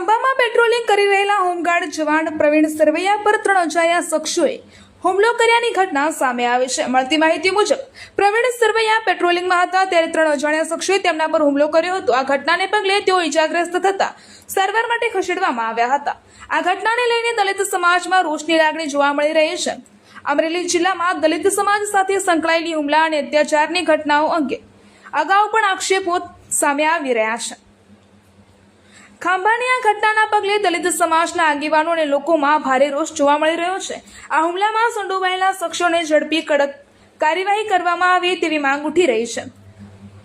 ખાંભામાં patrolling કરી રહેલા home guard જવાન પ્રવીણ સરવૈયા પર 3 અજાણ્યા શખ્સોએ હુમલો કર્યાની ઘટના સામે આવી છે। મળતી માહિતી મુજબ પ્રવીણ સરવૈયા પેટ્રોલિંગમાં હતા ત્યારે 3 અજાણ્યા શખ્સોએ તેમના પર હુમલો કર્યો હતો। આ ઘટનાને પગલે તેઓ ઇજાગ્રસ્ત થતા સારવાર માટે ખસેડવામાં આવ્યા હતા। આ ઘટનાને લઈને દલિત સમાજમાં રોષની લાગણી જોવા મળી રહી છે। અમરેલી જિલ્લામાં દલિત સમાજ સાથે સંકળાયેલી હુમલા અને અત્યાચારની ઘટનાઓ અંગે અગાઉ પણ આક્ષેપો સામે આવી રહ્યા છે। ખાંભાની આ ઘટનાના પગલે દલિત સમાજના આગેવાનો અને લોકોમાં ભારે રોષ જોવા મળી રહ્યો છે। આ હુમલામાં સંડોવાયેલા શખ્સોને ઝડપી કડક કાર્યવાહી કરવામાં આવે તેવી માંગ ઉઠી રહી છે।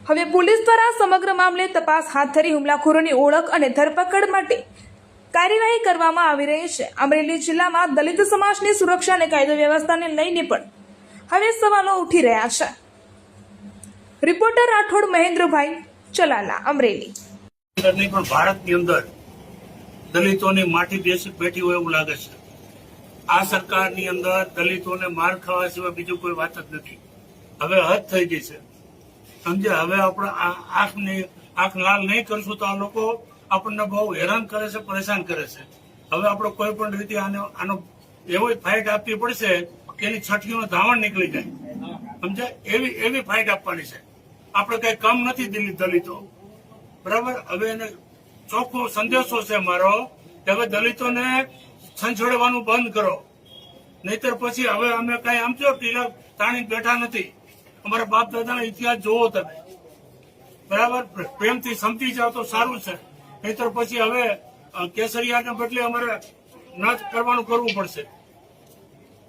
હવે પોલીસ દ્વારા સમગ્ર મામલે તપાસ હાથ ધરી હુમલાખોરોની ઓળખ અને ધરપકડ માટે કાર્યવાહી કરવામાં આવી રહી છે। અમરેલી જિલ્લામાં દલિત સમાજની સુરક્ષા અને કાયદો વ્યવસ્થાને લઈને પણ હવે સવાલો ઉઠી રહ્યા છે। રિપોર્ટર રાઠોડ મહેન્દ્રભાઈ ચલાલા, અમરેલી। નહીં પણ ભારતની અંદર દલિતોની માટી બેઠી હોય એવું લાગે છે। આ સરકારની અંદર દલિતોને માર ખાવા સિવાય બીજું કોઈ વાત જ નથી। હવે હદ થઈ ગઈ છે, સમજે। હવે આપણે આંખ લાલ નહીં કરશું તો આ લોકો આપણને બહુ હેરાન કરે છે, પરેશાન કરે છે। હવે આપણે કોઈ પણ રીતે આનો એવો ફાઇટ આપવી પડશે કે એની છઠ્ઠીનો ધાવણ નીકળી જાય, સમજે। એવી ફાઇટ આપવાની છે। આપણે કઈ કમ નથી દલિતો, બરાબર। હવે એને ચોખ્ખો સંદેશો છે મારો કે હવે દલિતોને સંછોડવાનું બંધ કરો, નહીતર પછી હવે અમે કઈ આમ જો ટીલા તાણી બેઠા નથી। અમારા બાપ દાદાનો ઇતિહાસ જોવો તમે, બરાબર। પ્રેમથી સમજી જાવ તો સારું છે, નહીતર પછી હવે કેસરિયાને બદલે અમારે ન કરવાનું કરવું પડશે।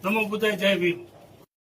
નમો બુદ્ધાય, જય ભીમ।